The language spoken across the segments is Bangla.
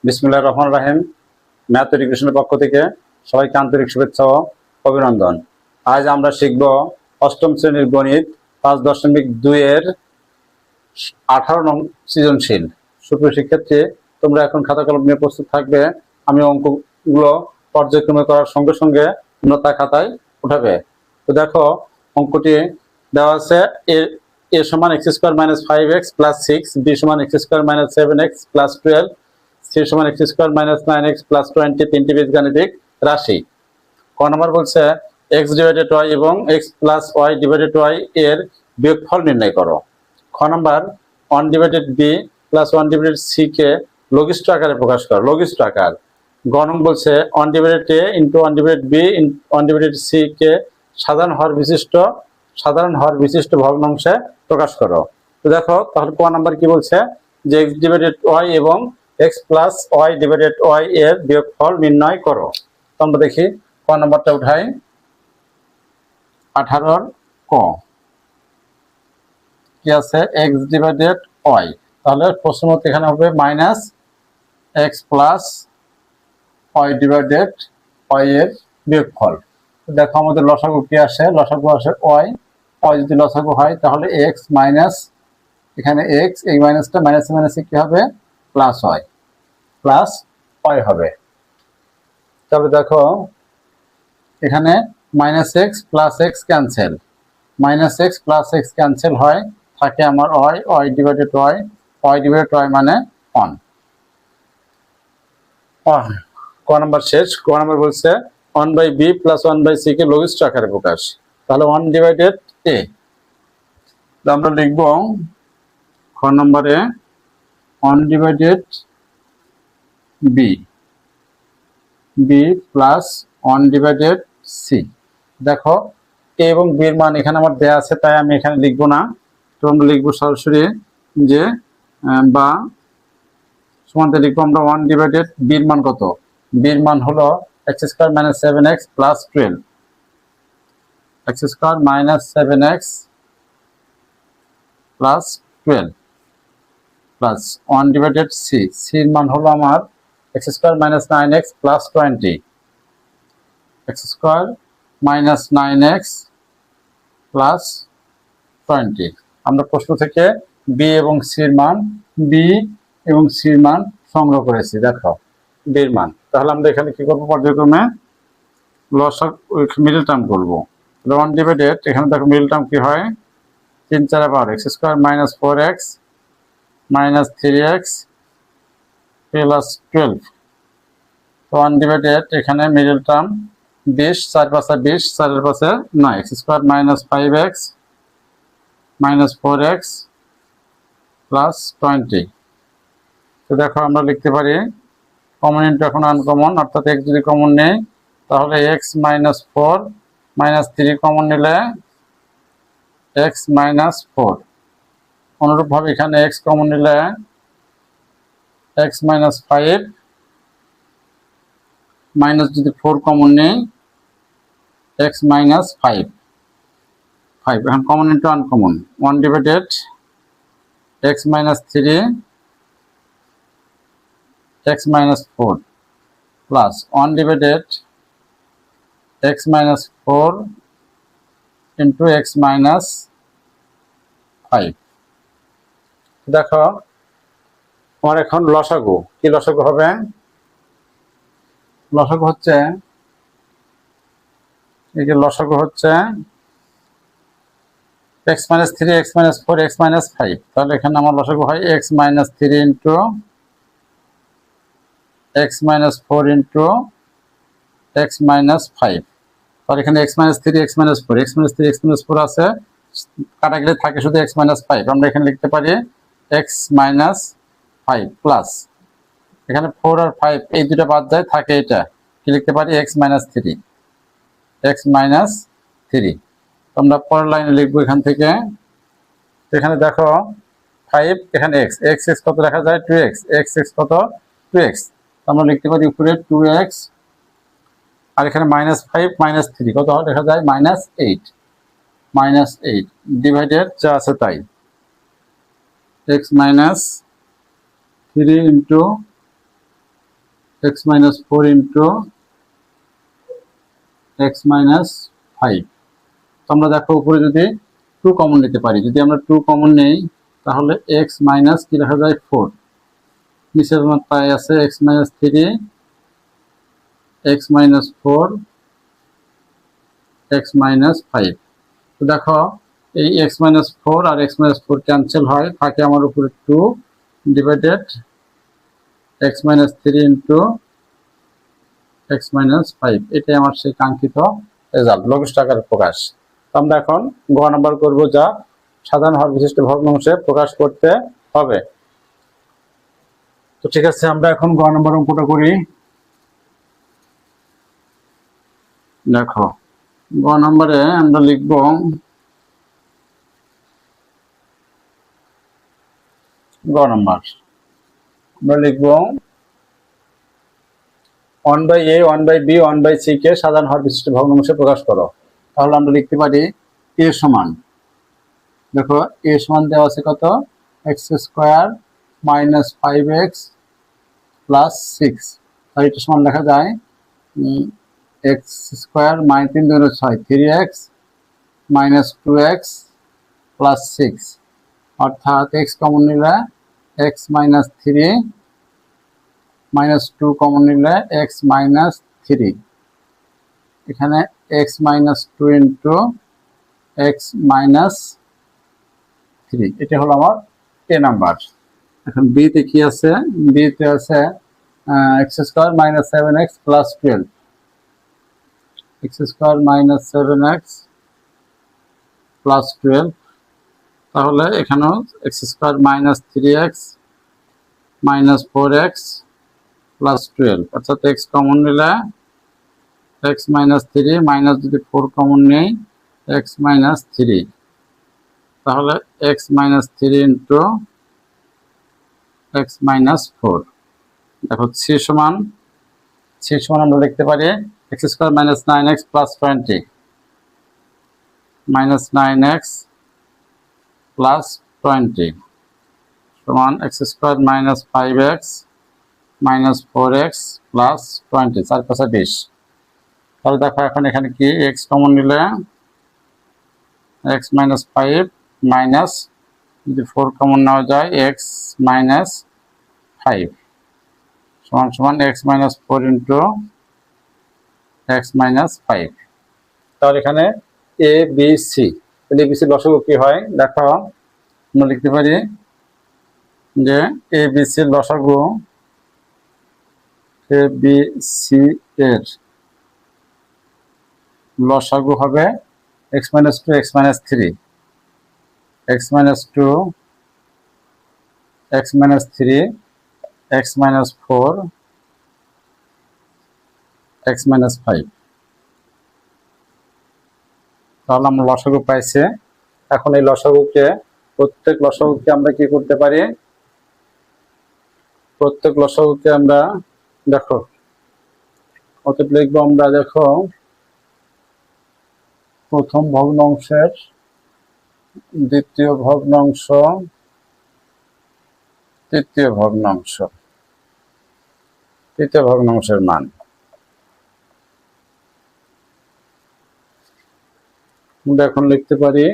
বিসমিল্লাহির রহমানির রহিম। ম্যাথ এডুকেশনের পক্ষ থেকে সবাইকে আন্তরিক শুভেচ্ছা ও অভিনন্দন। আজ আমরা শিখব অষ্টম শ্রেণীর গণিত 5.2 এর 18 নং সৃজনশীল। সুপ্রিয় শিক্ষার্থী, তোমরা এখন খাতা কলম নিয়ে প্রস্তুত থাকবে। আমি অঙ্কগুলো পর্যায়ক্রমে করার সঙ্গে সঙ্গে নোটা খাতায় উঠাবে। তো দেখো, অঙ্কটি দেওয়া আছে a সমান x² - 5x + 6, b সমান x² - 7x + 12, c সমান x² - 9x + 20, তিনটি বীজগাণিতিক রাশি। ক নম্বর বলছে x/y এবং x + y/y এর বিয়োগফল নির্ণয় করো। খ নম্বর 1/b + 1/c কে লঘিষ্ঠ আকারে প্রকাশ করো, লঘিষ্ঠ আকার। গ নং বলছে 1/a × 1/b × 1/c কে সাধারণ হর বিশিষ্ট ভগ্নাংশে প্রকাশ করো। তো দেখো, তাহলে ক নাম্বার কি বলছে যে x/y এবং x + y/y এর বিয়োগফল নির্ণয় করো। তো আমরা দেখি ক নাম্বারটা উঠাই। 18 ক কি আছে, x/y। তাহলে প্রশ্ন মত এখানে হবে -x + y/y এর বিয়োগফল। দেখো আমাদের লসাগু কি আসে, লসাগু আসে y। y যদি লসাগু হয় তাহলে x মাইনাস, এখানে x, এই মাইনাসটা মাইনাসে মাইনাসে কি হবে, প্লাস y হবে। তাহলে দেখো এখানে -x + x cancel, -x + x cancel হয়, থাকে আমার y, y/y মানে 1। ক নাম্বার শেষ। ক নাম্বার বলছে 1/b + 1/c কে লঘিষ্ঠ আকারে প্রকাশ। তাহলে 1/a আমরা লিখব খ নম্বরে 1/b + 1/c। দেখো a এবং b এর মান এখানে আমার দেয়া আছে, তাই আমি এখানে লিখব না। তো আমরা লিখবো সরাসরি যে বা সমানতে লিখবো আমরা 1/b এর মান কত, b এর মান হলো x² - 7x + 12, x² - 7x + 12 plus 1/c, c এর মান হলো আমার x² - 9x + 20, x² - 9x + 20। আমরা প্রশ্ন থেকে b এবং c এর মান সংগ্রহ করেছি। দেখো b এর মান, তাহলে আমরা এখানে কি করব, পর্যায়ক্রমে লসাগু মিডল টার্ম করব। 1/8, এখানে দেখো মিডল টার্ম কি হয়, 3 × 4 = x² - 4x - 3x + 12। 1/8 এখানে middle term 20, 4 × 5 = 20, 4 × 5 = 9, x² - 5x - 4x + 20। তো দেখো আমরা লিখতে পারি কমন ইনটু এখন আনকমন, অর্থাৎ x যদি কমন নেই তাহলে x - 4 - 3 কমন নিলে x - 4। অনুরূপভাবে এখানে x কমন নিলে x - 5, মাইনাস যদি 4 কমন নেই x - 5। এখন common into uncommon, 1/8 x - 3 x - 4 plus 1/8 x - 4 into x - 5। দেখো আমার এখন লসাগু কি, লসাগু হবে, লসাগু হচ্ছে এই যে লসাগু হচ্ছে x - 3 x - 4 x - 5। তাহলে এখানে আমার লসাগু হয় x - 3 into x - 4 into x - 5। তাহলে এখানে x - 3 x - 4, x - 3 x - 4 আছে, কাটাকাটি থাকে শুধু x - 5। আমরা এখানে লিখতে পারি x - 5 প্লাস এখানে 4 আর 5 এই দুটো বাদ যায়, থাকে এটা, কি লিখতে পারি x - 3, x - 3। আমরা পরের লাইনে লিখবো এখান থেকে। এখানে দেখো 5, এখানে x কত লেখা যায়, 2x, x কত 2x। আমরা লিখতে পারি উপরে 2x, আর এখানে -5 - 3 কত লেখা যায়, -8 ডিভাইডেড যা আছে তাই, x - 3 into x minus 4 into x minus 5। তো আমরা দেখো উপরে যদি 2 কমন নিতে পারি, যদি আমরা 2 কমন নেই তাহলে x মাইনাস কি লেখা যায় 4, নিচের মাত্রায় আছে x minus 3, x minus 4, x minus 5। তো দেখো এই x minus 4 আর x minus 4 ক্যান্সেল হয়, থাকে আমার উপরে 2 divided x minus 3 into x minus 5। এটাই আমার সেই কাঙ্ক্ষিত রেজাল্ট, লঘিষ্ঠ আকারে প্রকাশ। তো আমরা এখন গ নাম্বার করব, যা সাধারণ হর বিশিষ্ট ভগ্নাংশে প্রকাশ করতে হবে। তো ঠিক আছে, আমরা এখন গ নাম্বার অঙ্কটা করি। দেখো গ নাম্বারে আমরা লিখব গ নাম্বার আমরা লিখব 1/a 1/b 1/c কে সাধারণ হর বিশিষ্ট ভগ্নাংশে প্রকাশ করো। তাহলে আমরা লিখতে পারি a সমান, দেখো a সমান দেওয়া আছে কত, x square minus 5x plus 6। তাহলে এটা সমান লেখা যায় x square minus 3 2 6 3x minus 2x plus 6, অর্থাৎ x কমন নিলে x মাইনাস 3 মাইনাস 2 কমন নিলে x মাইনাস 3, এখানে x minus 2 into x minus 3। এটা হলো আমার a নাম্বার। এখন b তে কি আছে, b তে আছে x square minus 7x plus 12, x square minus 7x plus 12। তাহলে এখানেও x square minus 3x minus 4x plus 12, অর্থাৎ x কমন নিলে x মাইনাস 3 মাইনাস যদি 4 কমন নেই x মাইনাস 3, তাহলে x minus 3 into x minus 4। দেখো c সমান আমরা লিখতে পারি x square minus 9x plus 20 minus 9x plus 20 সমান x square minus 5x minus 4x plus 20, 4 5 20। তাহলে দেখো এখন এখানে কি x কমন নিলে x মাইনাস 5 মাইনাস যদি 4 কমন নেওয়া যায় x মাইনাস 5 সমান সমান x minus 4 into x minus 5। তাহলে এখানে a b c, তাহলে a b c লসাগু কি হয় দেখো, আমরা লিখতে পারি যে a b c লসাগু a b c এর লসাগু হবে x minus 2 x minus 3, x minus 2 x minus 3 x minus 4 x minus 5। তাহলে আমরা লসাগু পাইছে। এখন এই লসাগুকে প্রত্যেক লসাগুকে আমরা কি করতে পারি, প্রত্যেক লসাগুকে আমরা দেখো অতএব লিখবো আমরা, দেখো প্রথম ভগ্নাংশের দ্বিতীয় ভগ্নাংশ তৃতীয় ভগ্নাংশের মান। আমরা এখন লিখতে পারি,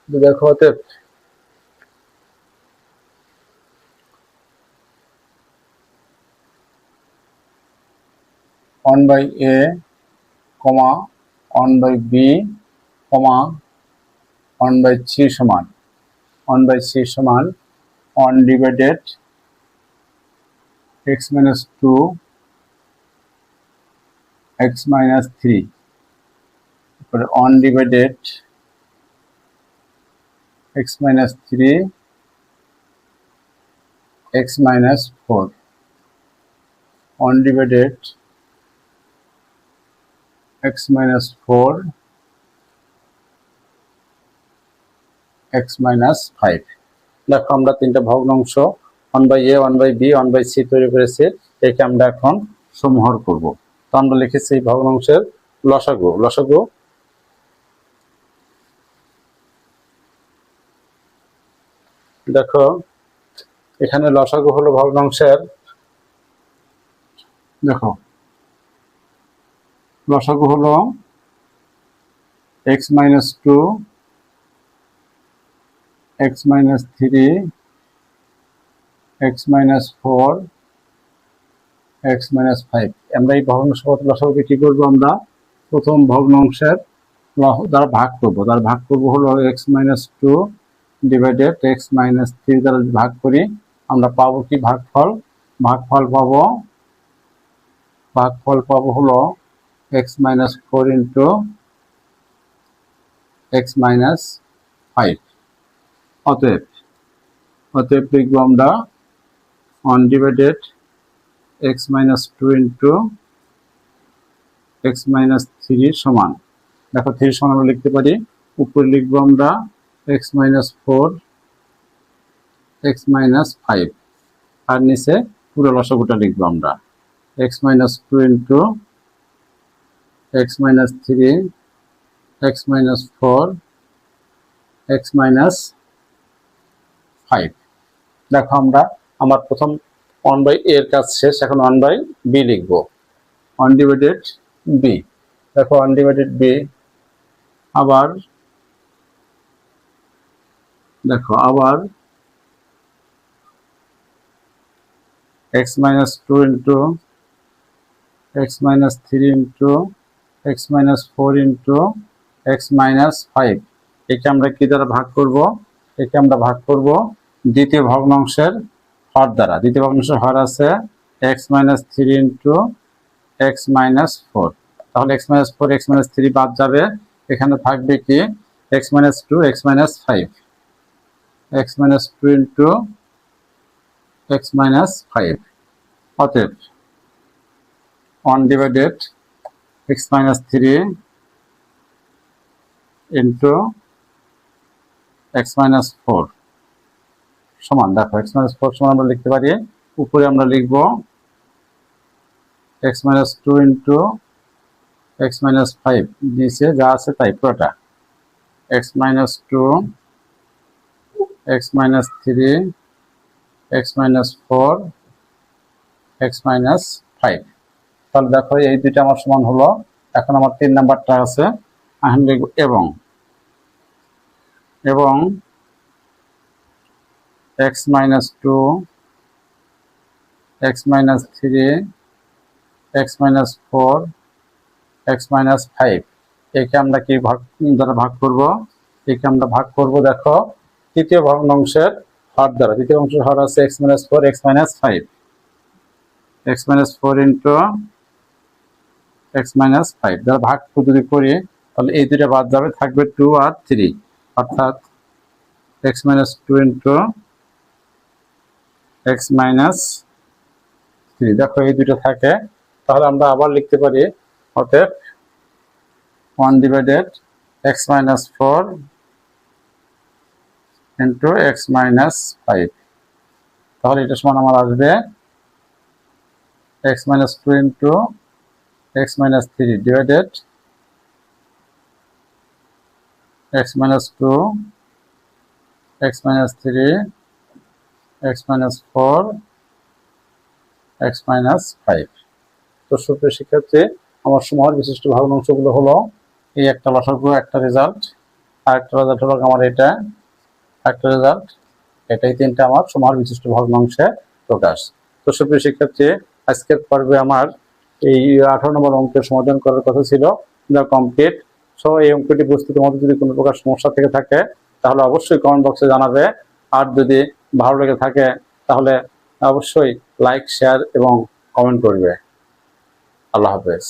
দেখো অতএব 1/a, 1/b, 1/c সমান 1 divided x minus 2 x minus 3, তারপরে 1 divided x minus 3 x minus 4, 1 divided x minus 4 x minus 5। দেখো আমরা তিনটা ভগ্নাংশ 1/a 1/b 1/c তৈরি করেছি, একে আমরা এখন সমহর করব। তো আমরা লিখেছি ভগ্নাংশের লসাগু দেখো এখানে লসাগু হলো ভগ্নাংশের দেখো লসাগু হলো x minus 2, x minus 3, x minus 4, x minus 5। আমরা এই ভগ্নাংশগত লসাগুকে কি করবো, আমরা প্রথম ভগ্নাংশের দ্বারা ভাগ করব। হলো x minus 2 divided x minus 3 দ্বারা ভাগ করি, আমরা পাবো কি ভাগফল পাবো হলো x minus 4 into x minus 5। অতএব লিখবো আমরা 1 divided x minus 2 into x minus 3 সমান, দেখো 3 সমান আমরা লিখতে পারি, উপরে লিখবো আমরা x minus 4 x minus 5, আর নিচে পুরো লসাগুটা লিখবো আমরা x minus 2 into x minus 3 x minus 4 x minus 5। দেখো আমার প্রথম 1/a এর কাজ শেষ, এখন 1/b লিখবো। 1 ডিভাইডেড b, দেখো 1 ডিভাইডেড b, আবার দেখো x minus 2 into x minus 3 into x minus 4 into x minus 5। একে আমরা কি দ্বারা ভাগ করব, দ্বিতীয় ভগ্নাংশের হর দ্বারা। দ্বিতীয় ভগ্নাংশের হর আছে x minus 3 into x minus 4, তাহলে x minus 4 x minus 3 বাদ যাবে, এখানে থাকবে কি x minus 2 x minus 5, x minus 2 into x minus 5। অতএব 1 divided x minus 3 into x minus 4 সমান, দেখো x minus 4 সমান আমরা লিখতে পারি, উপরে আমরা লিখব x minus 2 into x minus 5, নিচে যা আছে তাই পুরোটা x minus 2 x minus 3 x minus 4 x minus 5। তাহলে দেখো এই দুইটা আমার সমান হলো। এখন আমার 3 নাম্বারটা আছে, এখন লিখব এবং x minus 2 x minus 3 x minus 4 x minus 5, একে আমরা কি দ্বারা ভাগ করব, দেখো তৃতীয় ভগ্নাংশের হর দ্বারা। তৃতীয় ভগ্নাংশের হর আছে x minus 4 x minus 5, x minus 4 into x minus 5 দ্বারা ভাগ যদি করি, তাহলে এই দুইটা বাদ যাবে, থাকবে 2 আর 3, অর্থাৎ x minus 2 into x minus 3। দেখো এই দুটো থাকে, তাহলে আমরা আবার লিখতে পারি, অতএব 1 divided x minus 4 into x minus 5, তাহলে এটা সমান আমার আসবে x minus 2 into x minus 3 divided x minus 2 x minus 3 x minus 4 x minus 5। তো সুপ্রিয় শিক্ষার্থী, আমার সমাহার বিশিষ্ট ভগ্নাংশগুলো হলো এই একটা লসাগু, একটা রেজাল্ট, আর একটা রেজাল্ট হলো আমার এটা, একটা রেজাল্ট এটা, এই তিনটা আমার সমাহার বিশিষ্ট ভগ্নাংশে প্রকাশ। তো সুপ্রিয় শিক্ষার্থী, আজকের পর্বে আমার এই 18 নম্বর অঙ্কের সমাধান করার কথা ছিল, যা কমপ্লিট। সো এই অঙ্কটি বুঝতে তোমাদের যদি কোনো প্রকার সমস্যা থেকে থাকে তাহলে অবশ্যই কমেন্ট বক্সে জানাবে, আর যদি ভালো লেগে থাকে তাহলে অবশ্যই লাইক, শেয়ার এবং কমেন্ট করবে। আল্লাহ হাফেজ।